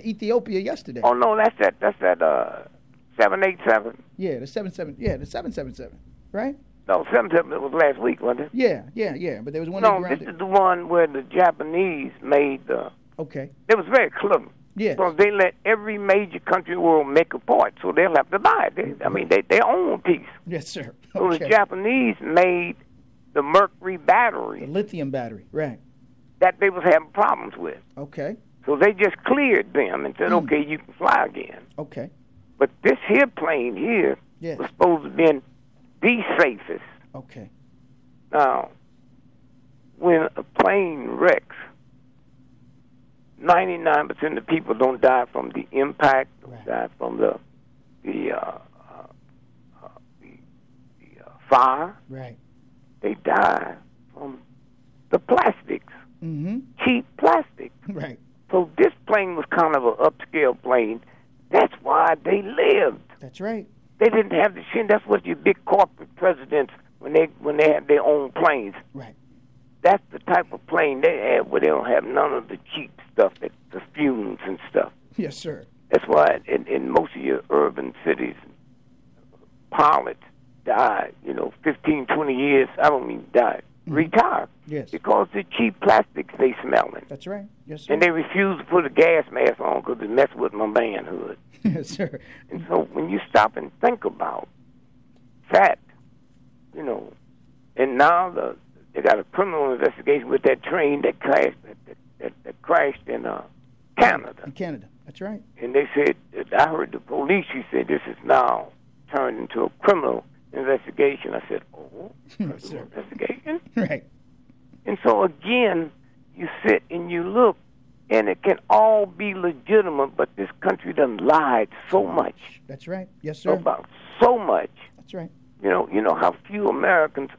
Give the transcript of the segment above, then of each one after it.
Ethiopia yesterday. Oh no, that's that 787. Yeah, the 77. Yeah, the 777. Right? No, 777 was last week, wasn't it? Yeah. But there was one. No, this is the one where the Japanese made the. Okay. It was very clever. Yeah. So they let every major country in the world make a part, so they'll have to buy it. They own a piece. Yes, sir. So the Japanese made the mercury battery. The lithium battery, right. That they was having problems with. Okay. So they just cleared them and said, okay, you can fly again. Okay. But this here plane here was supposed to be the safest. Okay. Now, when a plane wrecks, 99% of people don't die from the impact, don't die from the fire. Right. They die from the plastics, cheap plastic. Right. So this plane was kind of an upscale plane. That's why they lived. That's right. They didn't have the shit. That's what your big corporate presidents when they have their own planes. Right. That's the type of plane they have where they don't have none of the cheap stuff, the fumes and stuff. Yes, sir. That's why in most of your urban cities, pilots die, 15, 20 years. I don't mean die. Retire. Yes. Because the cheap plastics they smelling. That's right. Yes, sir. And they refuse to put a gas mask on because it messed with my manhood. Yes, sir. And so when you stop and think about that, and now they got a criminal investigation with that train that crashed that crashed in Canada. In Canada. That's right. And they said, I heard the police, she said, this is now turned into a criminal investigation. I said, criminal investigation? Right. And so, again, you sit and you look, and it can all be legitimate, but this country done lied so much. That's right. Yes, sir. About so much. That's right. You know how few Americans,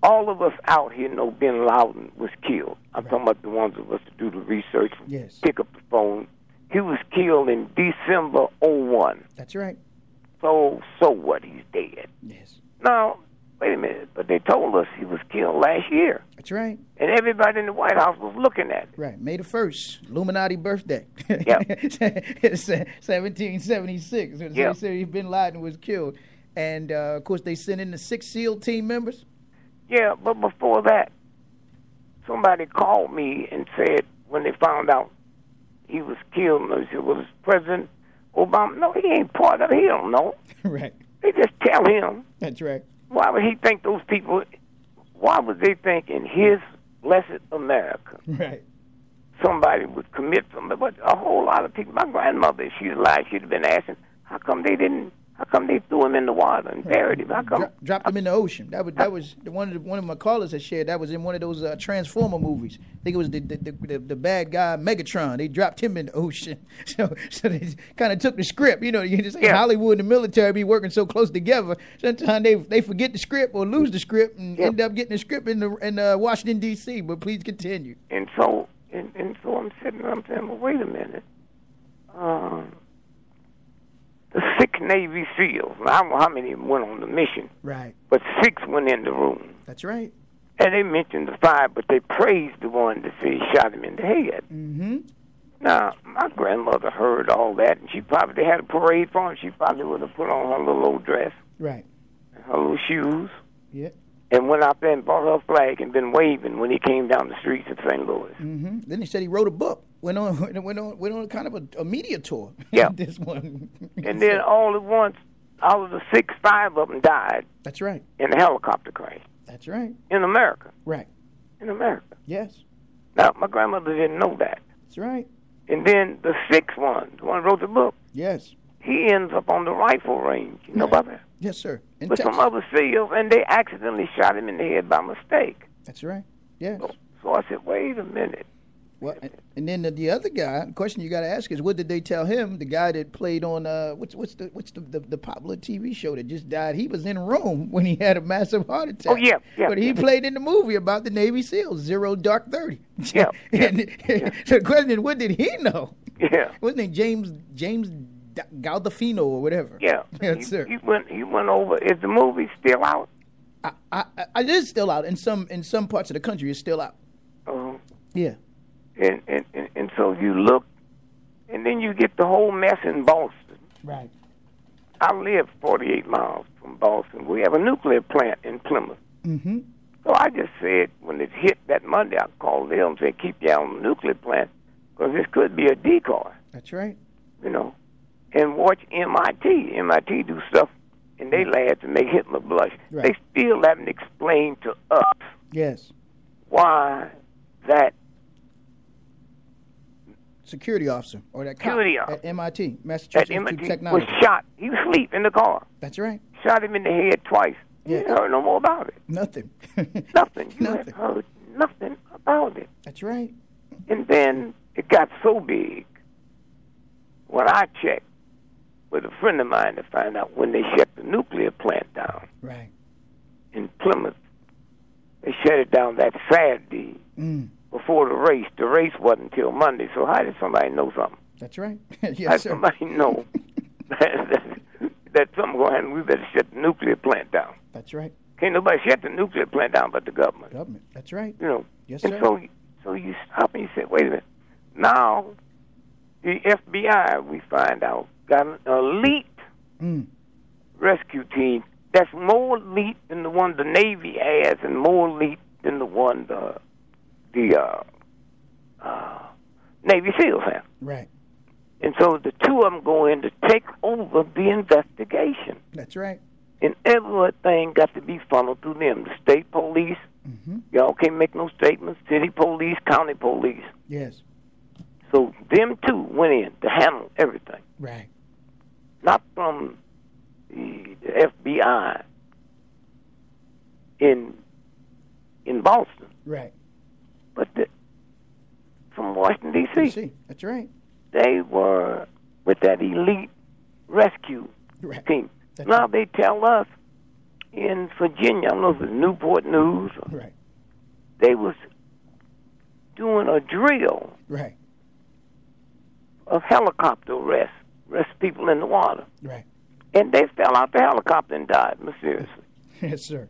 all of us out here know Bin Laden was killed. I'm talking about the ones of us to do the research and pick up the phone. He was killed in December '01. That's right. So what? He's dead. Yes. Now, wait a minute. But they told us he was killed last year. That's right. And everybody in the White House was looking at it. Right. May the 1st, Illuminati birthday. Yeah. It's 1776. So Yep. They said Bin Laden was killed. And, of course, they sent in the 6 SEAL team members. Yeah, but before that, somebody called me and said when they found out he was killed, they said, well, it's President Obama. No, he ain't part of it. He don't know. Right. They just tell him. That's right. Why would he think those people, why would they think in his blessed America somebody would commit something? But a whole lot of people, my grandmother, if she's alive, she'd have been asking, how come they threw him in the water and buried him? How come? Dropped him in the ocean. That was one of my callers had shared. That was in one of those Transformer movies. I think it was the bad guy Megatron. They dropped him in the ocean. So they kind of took the script. You just Hollywood and the military be working so close together. Sometimes they forget the script or lose the script and end up getting the script in Washington D.C. But please continue. And so I'm sitting there, I'm saying, well, wait a minute. The 6 Navy SEALs, I don't know how many went on the mission, right? But 6 went in the room. That's right. And they mentioned the 5, but they praised the one that said he shot him in the head. Mm-hmm. Now, my grandmother heard all that, and they had a parade for him. She probably would have put on her little old dress. Right. And her little shoes. Yeah. And went out there and bought her flag and been waving when he came down the streets of St. Louis. Mm-hmm. Then he said he wrote a book. Went on kind of a media tour. Yeah. This one. And then all at once, out of the 6, 5 of them died. That's right. In a helicopter crash. That's right. In America. Right. In America. Yes. Now, my grandmother didn't know that. That's right. And then the 6th one, the one who wrote the book. Yes. He ends up on the rifle range. You know about that? Yes, sir. With some other SEALs, and they accidentally shot him in the head by mistake. That's right. Yes. So I said, wait a minute. Well, and then the other guy, the question you got to ask is, what did they tell him? The guy that played on what's the popular TV show that just died? He was in Rome when he had a massive heart attack. Oh yeah. But he played in the movie about the Navy SEALs, Zero Dark 30. Yeah. So the question is, what did he know? Yeah. Wasn't it James Galdolfino or whatever? Yeah. Yes, sir. He went over. Is the movie still out? It is still out in some parts of the country. It's still out. Oh. Yeah. And so you look then you get the whole mess in Boston. Right. I live 48 miles from Boston. We have a nuclear plant in Plymouth. Mm-hmm. So I just said, when it hit that Monday, I called them and said, keep you on the nuclear plant, because this could be a decoy. That's right. You know, and watch MIT. MIT do stuff in their lab to make Hitler blush. Right. They still haven't explained to us Yes. why that security officer or that cop security at MIT, at Massachusetts Institute MIT of was Technology. shot. He was asleep in the car. That's right. Shot him in the head twice. Yeah. You heard no more about it. Nothing. Nothing. You Nothing. have heard nothing about it. That's right. And then it got so big, when I checked with a friend of mine to find out when they shut the nuclear plant down Right. in Plymouth, they shut it down that Saturday before the race. The race wasn't until Monday, so how did somebody know something? That's right. How Yes, did sir. somebody know that something going to happen? We better shut the nuclear plant down. That's right. Can't nobody shut the nuclear plant down but the government. Government. That's right. You know. Yes, And sir. so you stop and you say, wait a minute. Now, the FBI, we find out, got an elite rescue team that's more elite than the one the Navy has and more elite than the one the Navy SEALs have. Right. And so the two of them go in to take over the investigation. That's right. And everything got to be funneled through them. The state police, y'all can't make no statements. City police, county police. Yes. So them two went in to handle everything. Right. Not from the FBI in Boston, Right. but from Washington, D.C. See. That's right. They were with that elite rescue Right. team. That's Now right. they tell us in Virginia, I don't know if it's Newport News, or Right. they was doing a drill Right. of helicopter arrest people in the water. Right. And they fell out the helicopter and died mysteriously. Yes, sir.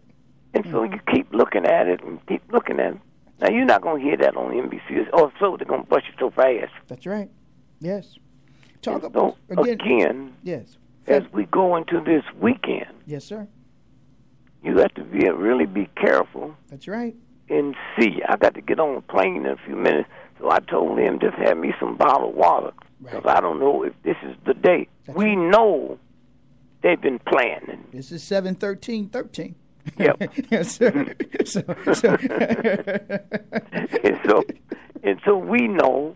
And so you keep looking at it and keep looking at it. Now, you're not going to hear that on NBC. Or so they're going to bust you so fast. That's right. Yes. Talk And so, about again, Yes. as we go into this weekend, Yes, sir. you have to really be careful That's right. and see. I got to get on a plane in a few minutes, so I told him just have me some bottled water because I don't know if this is the day. That's we know they've been planning. This is 7/13/13. Yep. Yes, sir. and so we know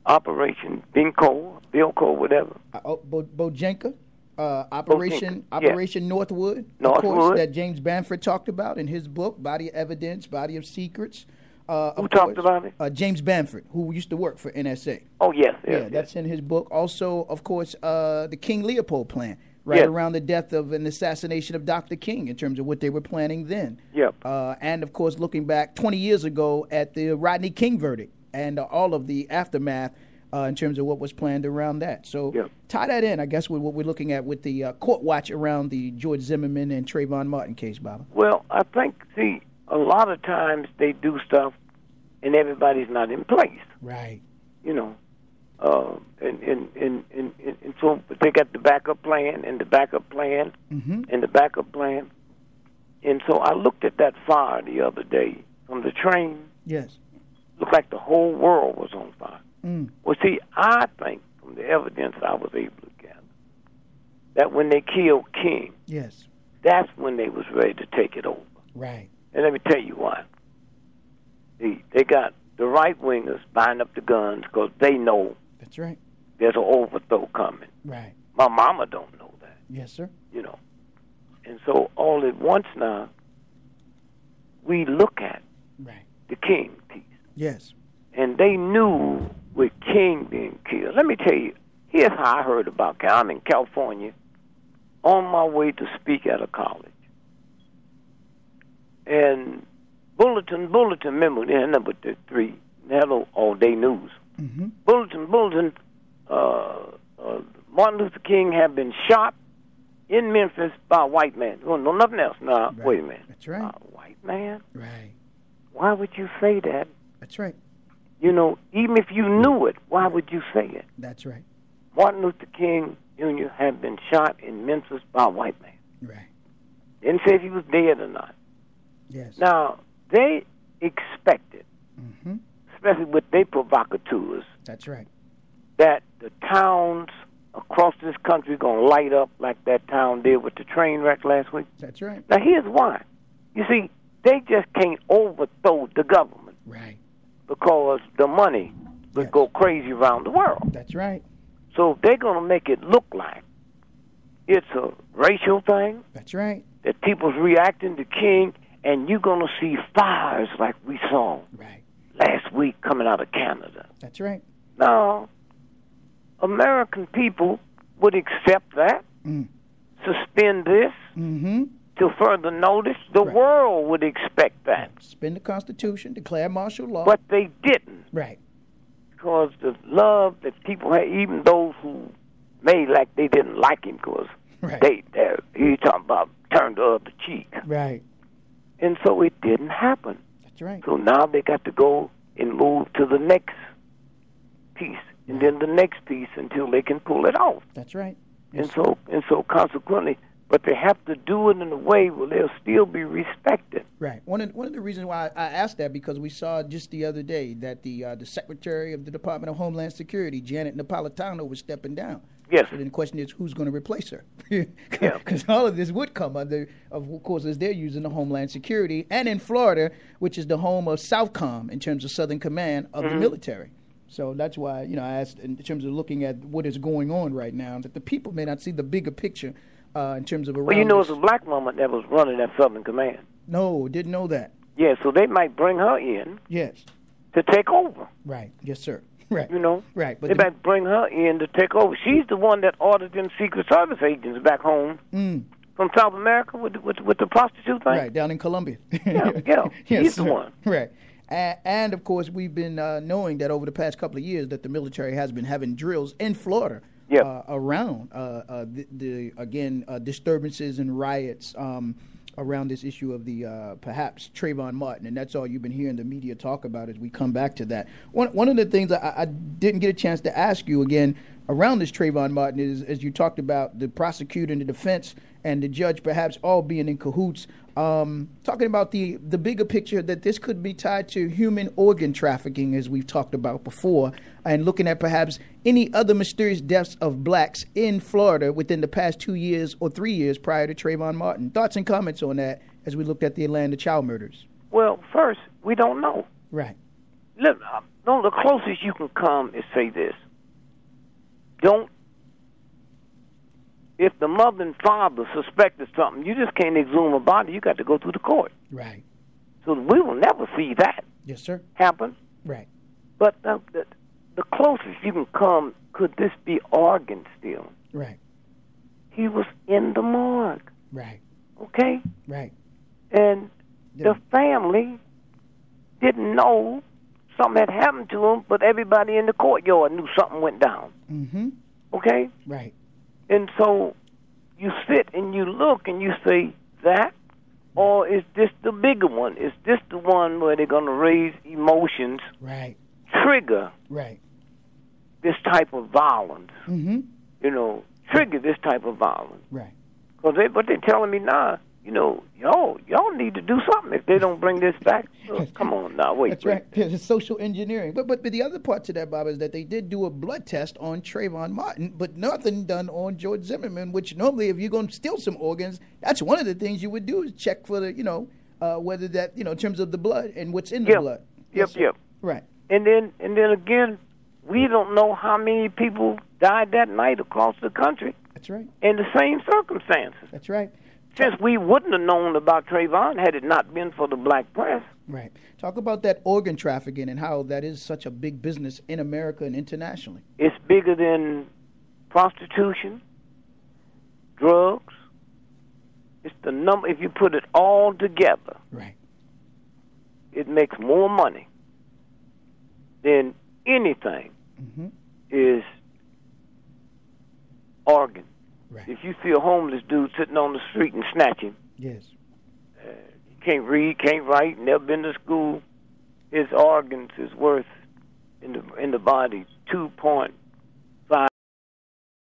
Operation Bilko, whatever. Bojenka, Operation Northwood, of course, that James Bamford talked about in his book, Body of Evidence, Body of Secrets. Who talked about it? James Bamford, who used to work for NSA. Oh, yes. That's in his book. Also, of course, the King Leopold plan, right around the death of and assassination of Dr. King in terms of what they were planning then. Yep. And, of course, looking back 20 years ago at the Rodney King verdict and all of the aftermath in terms of what was planned around that. So tie that in, I guess, with what we're looking at with the court watch around the George Zimmerman and Trayvon Martin case, Baba. Well, I think, a lot of times they do stuff and everybody's not in place. Right. You know. And so they got the backup plan and the backup plan and the backup plan. And so I looked at that fire the other day from the train. Yes. Looked like the whole world was on fire. Well, see, I think from the evidence I was able to gather that when they killed King, yes, that's when they was ready to take it over. Right. And let me tell you why. They got the right-wingers buying up the guns because they know that's right. There's an overthrow coming. Right. My mama don't know that. Yes, sir. You know. And so all at once now, we look at the King piece. Yes. And they knew with King being killed. Let me tell you, here's how I heard about King. I'm in California on my way to speak at a college. And Bulletin, remember, they had number 3. They had all-day news. Bulletin, Martin Luther King had been shot in Memphis by a white man. Oh, no, nothing else. No, wait a minute. That's right. A white man? Right. Why would you say that? That's right. You know, even if you knew it, why would you say it? That's right. Martin Luther King Jr. had been shot in Memphis by a white man. Right. Didn't say if he was dead or not. Yes. Now, they expected, especially with their provocateurs, that's right, that the towns across this country going to light up like that town did with the train wreck last week. That's right. Now, here's why. You see, they just can't overthrow the government. Right. Because the money would go crazy around the world. That's right. So they're going to make it look like it's a racial thing. That's right. That people's reacting to King, and you're going to see fires like we saw last week coming out of Canada. That's right. Now, American people would accept that, suspend this till further notice. The world would expect that. Suspend the Constitution, declare martial law. But they didn't. Right. Because the love that people had, even those who made like they didn't like him, because he talking about turn the other cheek. Right. And so it didn't happen. That's right. So now they got to go and move to the next piece, and then the next piece until they can pull it off. That's right. Yes. And so consequently, but they have to do it in a way where they'll still be respected. Right. One of the reasons why I asked that, because we saw just the other day that the Secretary of the Department of Homeland Security, Janet Napolitano, was stepping down. Yes. So then the question is, who's going to replace her? Because all of this would come under, of course, as they're using the Homeland Security, and in Florida, which is the home of SOUTHCOM in terms of Southern Command of the military. So that's why, I asked in terms of looking at what is going on right now, that the people may not see the bigger picture in terms of around. Well, it's a black woman that was running that Southern Command. No, didn't know that. Yeah, so they might bring her in. Yes. To take over. Right. Yes, sir. Right. Right. But they might bring her in to take over. She's the one that ordered them Secret Service agents back home from South America with the prostitute thing. Right, down in Colombia. Yeah. She's the one. Right. And of course, we've been knowing that over the past couple of years that the military has been having drills in Florida around disturbances and riots around this issue of the perhaps Trayvon Martin, and that's all you've been hearing the media talk about as we come back to that. One of the things I didn't get a chance to ask you again around this Trayvon Martin is, as you talked about the prosecutor and the defense and the judge perhaps all being in cahoots, talking about the bigger picture that this could be tied to human organ trafficking, as we've talked about before, and looking at perhaps any other mysterious deaths of blacks in Florida within the past 2 years or 3 years prior to Trayvon Martin. Thoughts and comments on that as we looked at the Atlanta child murders? Well, first, we don't know. Right. Look, the closest you can come is say this. If the mother and father suspected something, you just can't exhume a body. You got to go through the court. Right. So we will never see that. Yes, sir. Happen. Right. But the closest you can come, could this be organ stealing? Right. He was in the morgue. Right. Okay? Right. And the family didn't know something had happened to him, but everybody in the courtyard knew something went down. Mm-hmm. Okay? Right. And so you sit and you look and you say, that? Or is this the bigger one? Is this the one where they're going to raise emotions, right, trigger right, this type of violence? Mm-hmm. Trigger this type of violence. Right. Because what they're telling me now, y'all need to do something if they don't bring this back. So, come on now, wait. That's right. It's social engineering. But the other part to that, Bob, is that they did do a blood test on Trayvon Martin, but nothing done on George Zimmerman, which normally if you're going to steal some organs, that's one of the things you would do is check for the, whether that, in terms of the blood and what's in the blood. Yep. Right. And then again, we don't know how many people died that night across the country. That's right. In the same circumstances. That's right. Since we wouldn't have known about Trayvon had it not been for the black press. Right. Talk about that organ trafficking and how that is such a big business in America and internationally. It's bigger than prostitution, drugs. It's the number. If you put it all together, right, it makes more money than anything is organ. Right. If you see a homeless dude sitting on the street and snatch him, yes, he can't read, can't write, never been to school, his organs is worth in the body $2.2